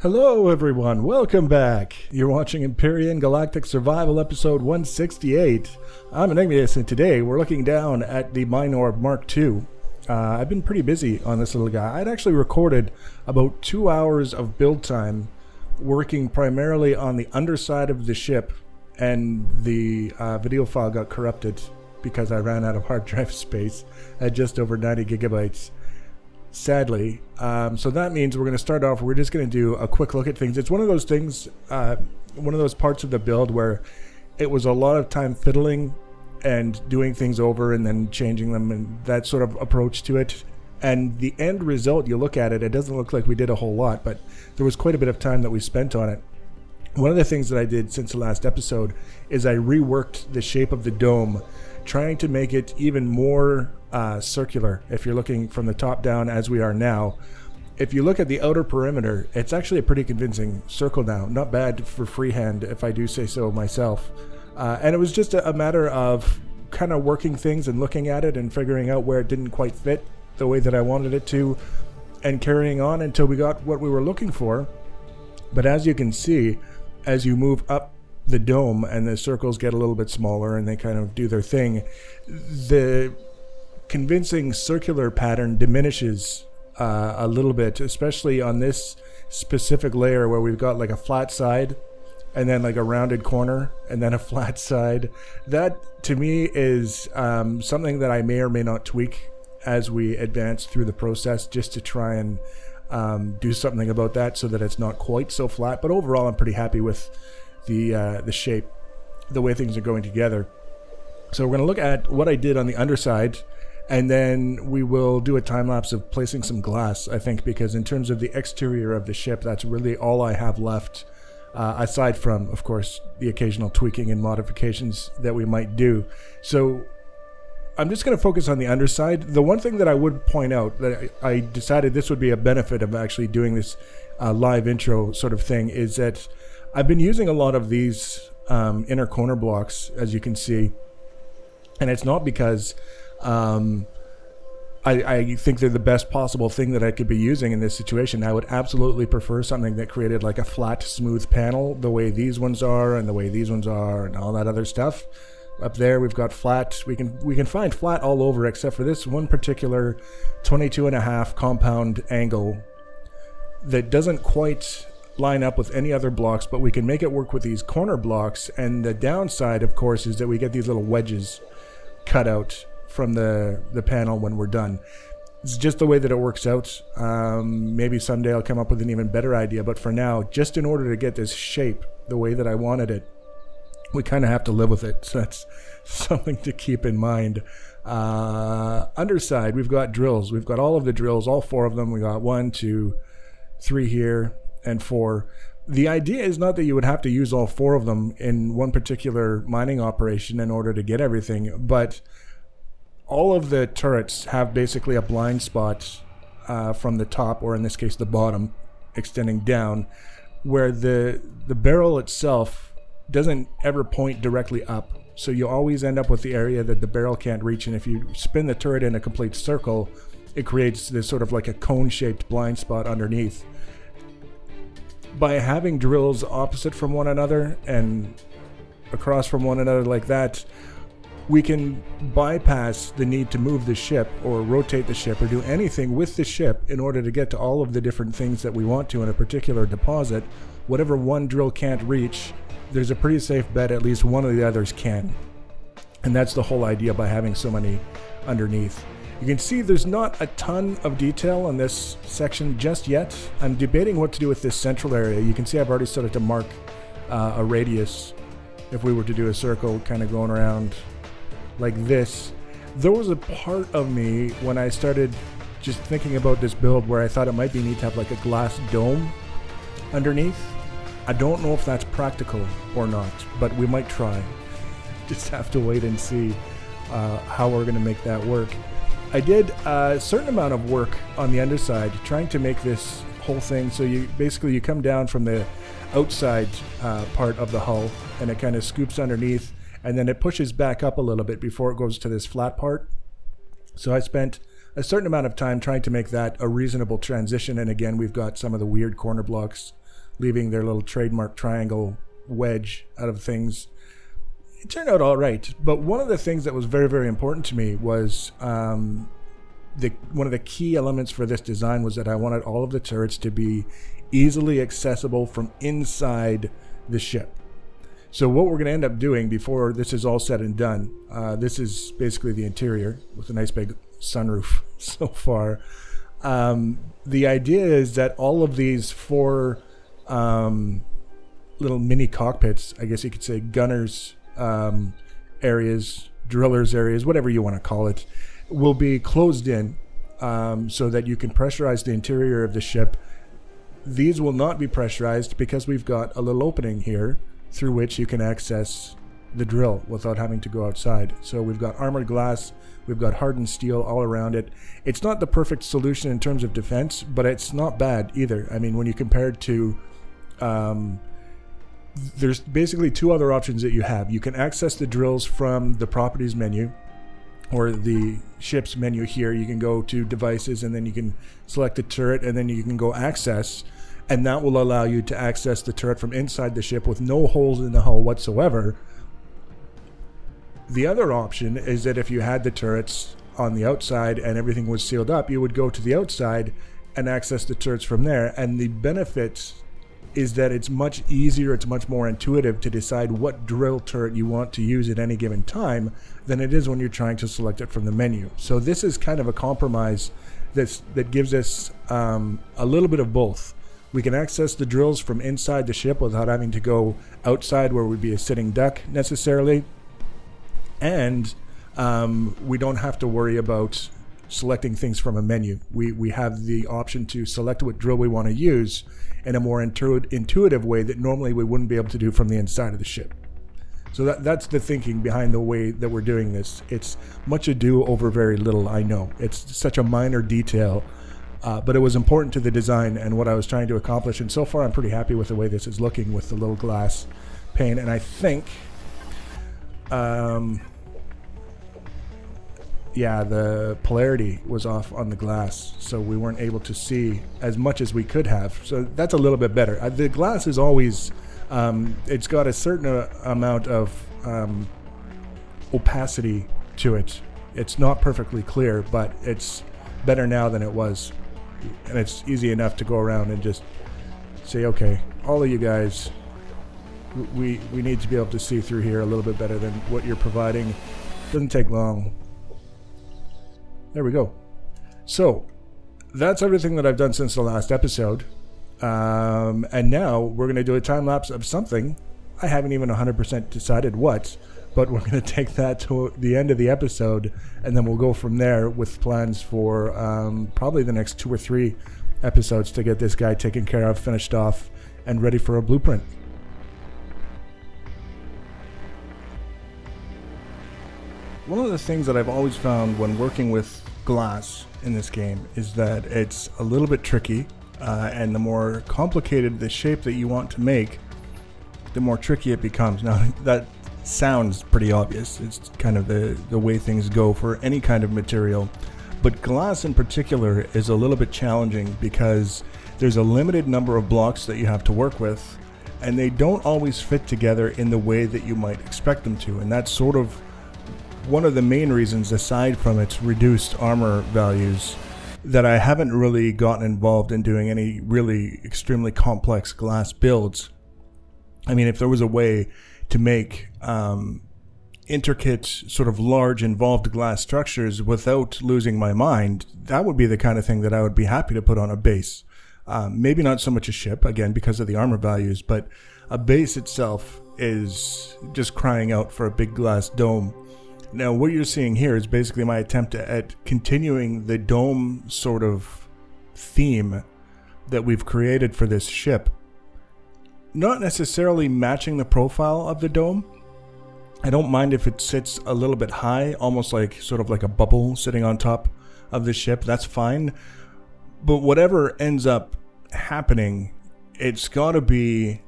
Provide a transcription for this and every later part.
Hello everyone, welcome back. You're watching Empyrion Galactic Survival episode 168. I'm Enigmius and today we're looking down at the MineOrb Mark II. I've been pretty busy on this little guy. I'd actually recorded about 2 hours of build time working primarily on the underside of the ship, and the video file got corrupted because I ran out of hard drive space at just over 90 gigabytes. Sadly. So that means we're going to start off, we're just going to do a quick look at things. It's one of those things, one of those parts of the build where it was a lot of time fiddling and doing things over and then changing them and that sort of approach to it. And the end result, you look at it, it doesn't look like we did a whole lot, but there was quite a bit of time that we spent on it. One of the things that I did since the last episode is I reworked the shape of the dome, trying to make it even more circular if you're looking from the top down as we are now. If you look at the outer perimeter, it's actually a pretty convincing circle now. Not bad for freehand, if I do say so myself. And it was just a matter of kind of working things and looking at it and figuring out where it didn't quite fit the way that I wanted it to, and carrying on until we got what we were looking for. But as you can see, as you move up the dome and the circles get a little bit smaller and they kind of do their thing, the convincing circular pattern diminishes a little bit, especially on this specific layer where we've got like a flat side and then like a rounded corner and then a flat side. That to me is something that I may or may not tweak as we advance through the process, just to try and do something about that so that it's not quite so flat. But overall I'm pretty happy with the shape, the way things are going together. So we're going to look at what I did on the underside, and then we will do a time lapse of placing some glass, I think, because in terms of the exterior of the ship, that's really all I have left, aside from, of course, the occasional tweaking and modifications that we might do. So I'm just going to focus on the underside. The one thing that I would point out, that I decided this would be a benefit of actually doing this live intro sort of thing, is that I've been using a lot of these inner corner blocks, as you can see, and it's not because I think they're the best possible thing that I could be using in this situation. I would absolutely prefer something that created like a flat, smooth panel, the way these ones are and the way these ones are and all that other stuff. Up there we've got flat. We can find flat all over except for this one particular 22.5 compound angle that doesn't quite line up with any other blocks, but we can make it work with these corner blocks. And the downside, of course, is that we get these little wedges cut out from the panel when we're done. It's just the way that it works out. Maybe someday I'll come up with an even better idea, but for now, just in order to get this shape the way that I wanted it, we kind of have to live with it. So that's something to keep in mind. Underside, we've got drills. We've got all of the drills, all 4 of them. We got 1, 2, 3 here, and 4. The idea is not that you would have to use all 4 of them in one particular mining operation in order to get everything, but all of the turrets have basically a blind spot from the top, or in this case the bottom, extending down, where the barrel itself doesn't ever point directly up. So you always end up with the area that the barrel can't reach, and if you spin the turret in a complete circle, it creates this sort of like a cone-shaped blind spot underneath. By having drills opposite from one another and across from one another like that, we can bypass the need to move the ship or rotate the ship or do anything with the ship in order to get to all of the different things that we want to in a particular deposit. Whatever one drill can't reach, there's a pretty safe bet at least one of the others can. And that's the whole idea by having so many underneath. You can see there's not a ton of detail on this section just yet. I'm debating what to do with this central area. You can see I've already started to mark a radius if we were to do a circle kind of going around like this. There was a part of me when I started just thinking about this build where I thought it might be neat to have like a glass dome underneath. I don't know if that's practical or not, but we might try. Just have to wait and see how we're going to make that work. I did a certain amount of work on the underside trying to make this whole thing so you basically come down from the outside part of the hull and it kind of scoops underneath, and then it pushes back up a little bit before it goes to this flat part. So I spent a certain amount of time trying to make that a reasonable transition, and again we've got some of the weird corner blocks leaving their little trademark triangle wedge out of things. It turned out all right, but one of the things that was very, very important to me was one of the key elements for this design was that I wanted all of the turrets to be easily accessible from inside the ship. So what we're going to end up doing before this is all said and done, this is basically the interior with a nice big sunroof so far. The idea is that all of these 4 little mini cockpits, I guess you could say gunners areas, drillers areas, whatever you want to call it, will be closed in so that you can pressurize the interior of the ship. These will not be pressurized because we've got a little opening here through which you can access the drill without having to go outside. So we've got armored glass, we've got hardened steel all around it. It's not the perfect solution in terms of defense, but it's not bad either. I mean, when you compare it to there's basically 2 other options that you have. You can access the drills from the properties menu or the ship's menu here. You can go to devices and then you can select the turret and then you can go access, and that will allow you to access the turret from inside the ship with no holes in the hull whatsoever. The other option is that if you had the turrets on the outside and everything was sealed up, you would go to the outside and access the turrets from there. And the benefit is that it's much easier, it's much more intuitive to decide what drill turret you want to use at any given time than it is when you're trying to select it from the menu. So this is kind of a compromise that gives us a little bit of both. We can access the drills from inside the ship without having to go outside where we'd be a sitting duck necessarily, and we don't have to worry about selecting things from a menu. We have the option to select what drill we want to use in a more intuitive way that normally we wouldn't be able to do from the inside of the ship. So that's the thinking behind the way that we're doing this. It's much ado over very little, I know. It's such a minor detail, but it was important to the design and what I was trying to accomplish, and so far I'm pretty happy with the way this is looking with the little glass pane. And I think yeah, the polarity was off on the glass, so we weren't able to see as much as we could have. So that's a little bit better. The glass is always, it's got a certain amount of opacity to it. It's not perfectly clear, but it's better now than it was. And it's easy enough to go around and just say, okay, all of you guys, we need to be able to see through here a little bit better than what you're providing. Doesn't take long. There we go. So that's everything that I've done since the last episode. And now we're going to do a time lapse of something. I haven't even 100% decided what, but we're going to take that to the end of the episode, and then we'll go from there with plans for probably the next 2 or 3 episodes to get this guy taken care of, finished off, and ready for a blueprint. One of the things that I've always found when working with glass in this game is that it's a little bit tricky, and the more complicated the shape that you want to make, the more tricky it becomes. Now, that sounds pretty obvious. It's kind of the way things go for any kind of material, but glass in particular is a little bit challenging because there's a limited number of blocks that you have to work with, and they don't always fit together in the way that you might expect them to, and that's sort of one of the main reasons, aside from its reduced armor values, that I haven't really gotten involved in doing any really extremely complex glass builds. I mean, if there was a way to make intricate, sort of large, involved glass structures without losing my mind, that would be the kind of thing that I would be happy to put on a base. Maybe not so much a ship, again, because of the armor values, but a base itself is just crying out for a big glass dome. Now, what you're seeing here is basically my attempt at continuing the dome sort of theme that we've created for this ship. Not necessarily matching the profile of the dome. I don't mind if it sits a little bit high, almost like sort of like a bubble sitting on top of the ship. That's fine. But whatever ends up happening, it's got to be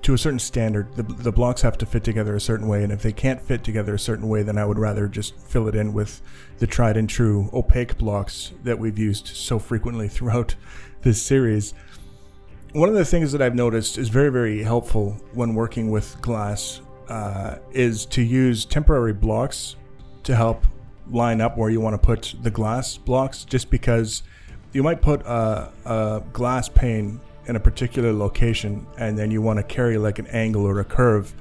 to a certain standard. The blocks have to fit together a certain way, and if they can't fit together a certain way, then I would rather just fill it in with the tried and true opaque blocks that we've used so frequently throughout this series. One of the things that I've noticed is very, very helpful when working with glass is to use temporary blocks to help line up where you want to put the glass blocks, just because you might put a glass pane in a particular location and then you want to carry like an angle or a curve.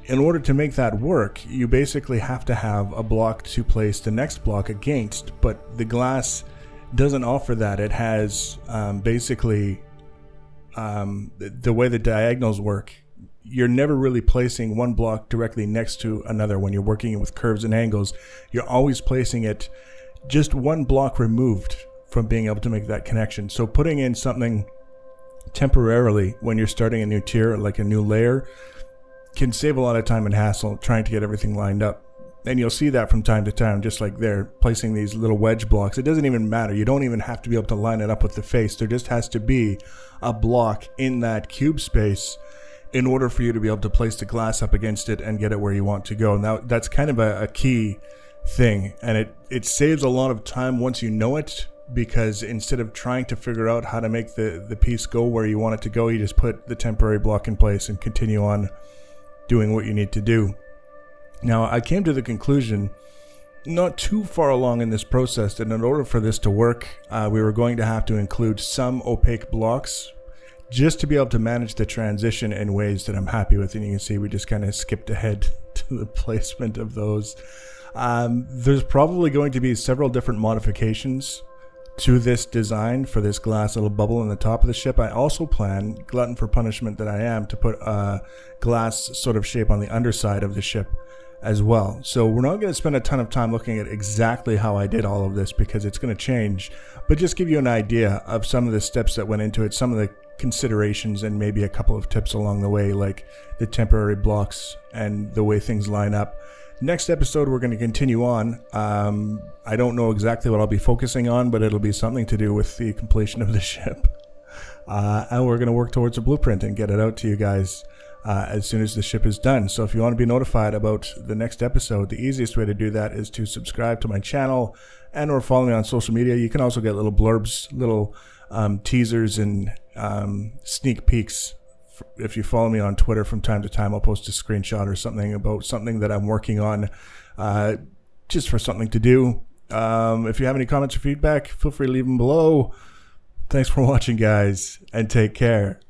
In order to make that work, you basically have to have a block to place the next block against, but the glass doesn't offer that. It has basically the way the diagonals work, you're never really placing one block directly next to another when you're working with curves and angles. You're always placing it just one block removed from being able to make that connection. So putting in something temporarily when you're starting a new tier, like a new layer, can save a lot of time and hassle trying to get everything lined up. And you'll see that from time to time, just like they're placing these little wedge blocks. It doesn't even matter. You don't even have to be able to line it up with the face. There just has to be a block in that cube space in order for you to be able to place the glass up against it and get it where you want to go. Now, that's kind of a key thing, and it saves a lot of time once you know it, because instead of trying to figure out how to make the piece go where you want it to go, you just put the temporary block in place and continue on doing what you need to do. Now, I came to the conclusion not too far along in this process that in order for this to work, we were going to have to include some opaque blocks just to be able to manage the transition in ways that I'm happy with. And you can see we just kind of skipped ahead to the placement of those. There's probably going to be several different modifications to this design for this glass little bubble in the top of the ship. I also plan, glutton for punishment that I am, to put a glass sort of shape on the underside of the ship as well. So we're not going to spend a ton of time looking at exactly how I did all of this, because it's going to change, but just give you an idea of some of the steps that went into it, some of the considerations, and maybe a couple of tips along the way, like the temporary blocks and the way things line up. Next episode, we're going to continue on. I don't know exactly what I'll be focusing on, but it'll be something to do with the completion of the ship. And we're going to work towards a blueprint and get it out to you guys as soon as the ship is done. So if you want to be notified about the next episode, the easiest way to do that is to subscribe to my channel and or follow me on social media. You can also get little blurbs, little teasers and sneak peeks. If you follow me on Twitter from time to time, I'll post a screenshot or something about something that I'm working on, just for something to do. If you have any comments or feedback, feel free to leave them below. Thanks for watching, guys, and take care.